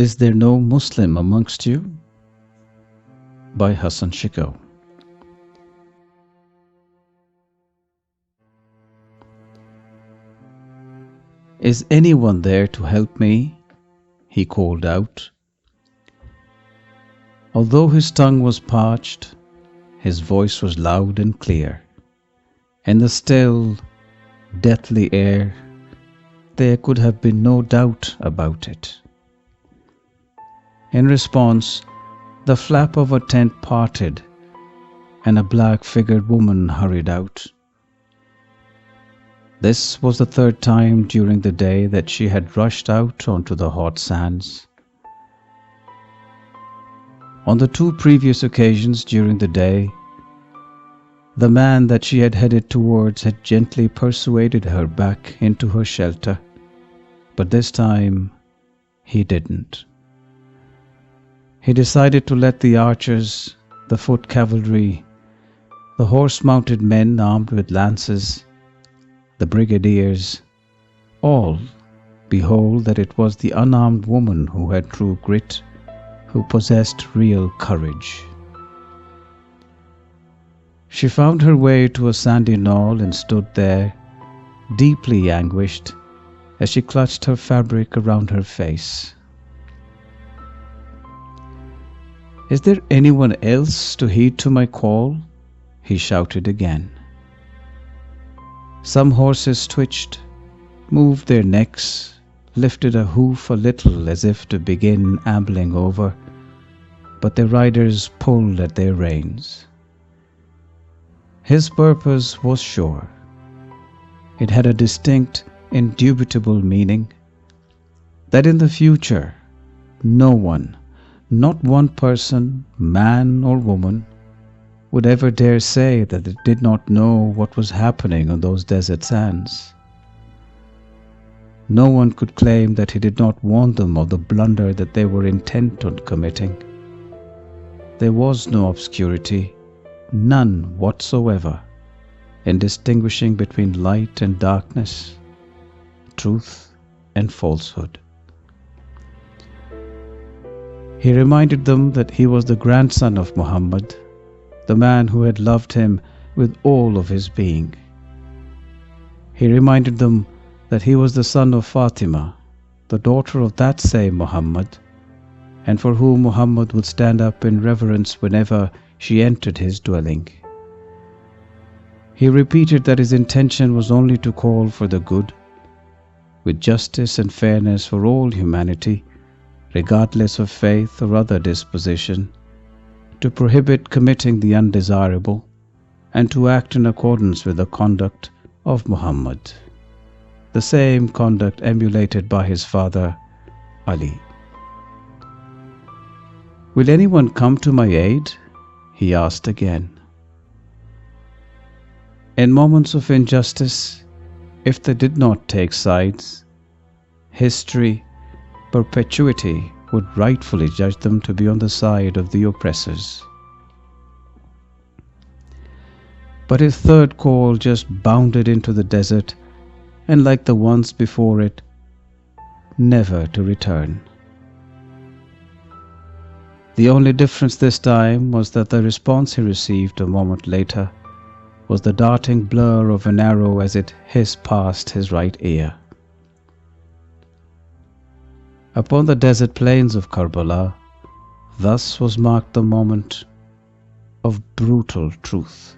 Is there no Muslim amongst you? By Hasan Shikoh. Is anyone there to help me? He called out. Although his tongue was parched, his voice was loud and clear. In the still, deathly air, there could have been no doubt about it. In response, the flap of a tent parted, and a black-figured woman hurried out. This was the third time during the day that she had rushed out onto the hot sands. On the two previous occasions during the day, the man that she had headed towards had gently persuaded her back into her shelter, but this time he didn't. He decided to let the archers, the foot cavalry, the horse-mounted men armed with lances, the brigadiers, all behold that it was the unarmed woman who had true grit, who possessed real courage. She found her way to a sandy knoll and stood there, deeply anguished, as she clutched her fabric around her face. "Is there anyone else to heed to my call?" he shouted again. Some horses twitched, moved their necks, lifted a hoof a little as if to begin ambling over, but their riders pulled at their reins. His purpose was sure. It had a distinct, indubitable meaning, that in the future, no one, not one person, man or woman, would ever dare say that it did not know what was happening on those desert sands. No one could claim that he did not warn them of the blunder that they were intent on committing. There was no obscurity, none whatsoever, in distinguishing between light and darkness, truth and falsehood. He reminded them that he was the grandson of Muhammad, the man who had loved him with all of his being. He reminded them that he was the son of Fatima, the daughter of that same Muhammad, and for whom Muhammad would stand up in reverence whenever she entered his dwelling. He repeated that his intention was only to call for the good, with justice and fairness for all humanity, regardless of faith or other disposition, to prohibit committing the undesirable, and to act in accordance with the conduct of Muhammad, the same conduct emulated by his father, Ali. "Will anyone come to my aid?" he asked again. In moments of injustice, if they did not take sides, history, perpetuity would rightfully judge them to be on the side of the oppressors. But his third call just bounded into the desert, and like the ones before it, never to return. The only difference this time was that the response he received a moment later was the darting blur of an arrow as it hissed past his right ear. Upon the desert plains of Karbala, thus was marked the moment of brutal truth.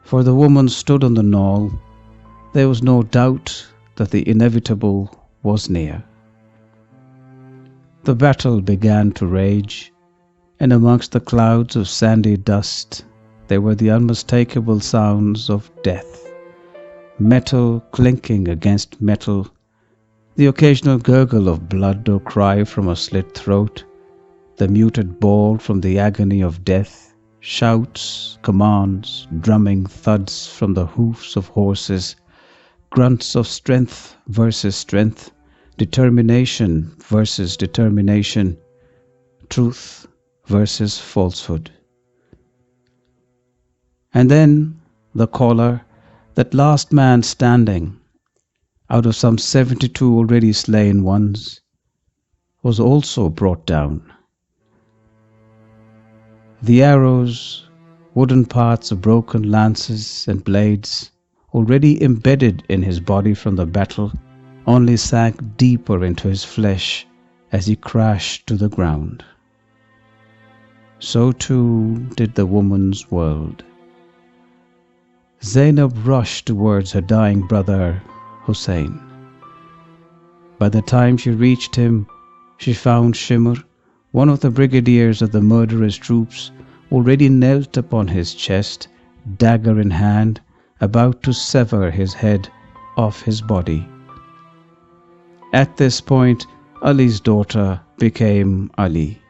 For the woman stood on the knoll, there was no doubt that the inevitable was near. The battle began to rage, and amongst the clouds of sandy dust there were the unmistakable sounds of death, metal clinking against metal, the occasional gurgle of blood or cry from a slit throat, the muted bawl from the agony of death, shouts, commands, drumming thuds from the hoofs of horses, grunts of strength versus strength, determination versus determination, truth versus falsehood. And then the caller, that last man standing, out of some 72 already slain ones, was also brought down. The arrows, wooden parts of broken lances and blades, already embedded in his body from the battle, only sank deeper into his flesh as he crashed to the ground. So too did the woman's world. Zainab rushed towards her dying brother, Hussain. By the time she reached him, she found Shimr, one of the brigadiers of the murderous troops, already knelt upon his chest, dagger in hand, about to sever his head off his body. At this point, Ali's daughter became Ali.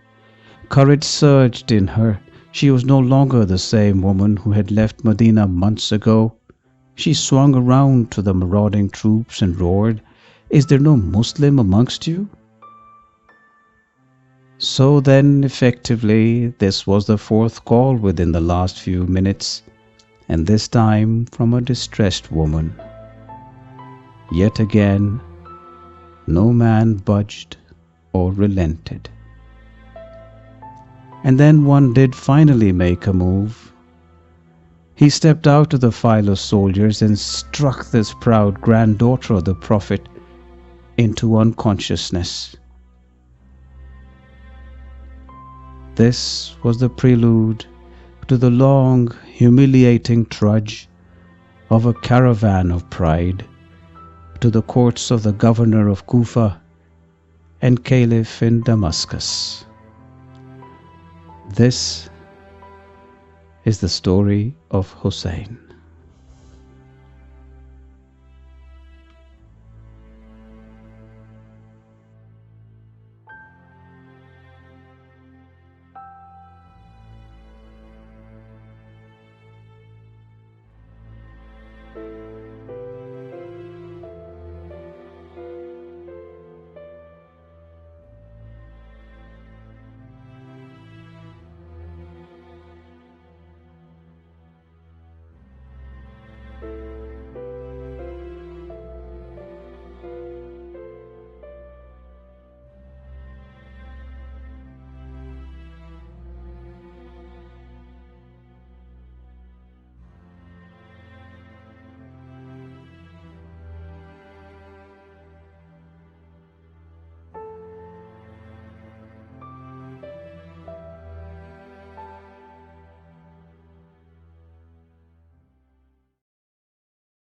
Courage surged in her. She was no longer the same woman who had left Medina months ago. She swung around to the marauding troops and roared, "Is there no Muslim amongst you?" So then, effectively, this was the fourth call within the last few minutes, and this time from a distressed woman. Yet again, no man budged or relented. And then one did finally make a move. He stepped out of the file of soldiers and struck this proud granddaughter of the Prophet into unconsciousness. This was the prelude to the long, humiliating trudge of a caravan of pride to the courts of the governor of Kufa and caliph in Damascus. This is the story of Hussain.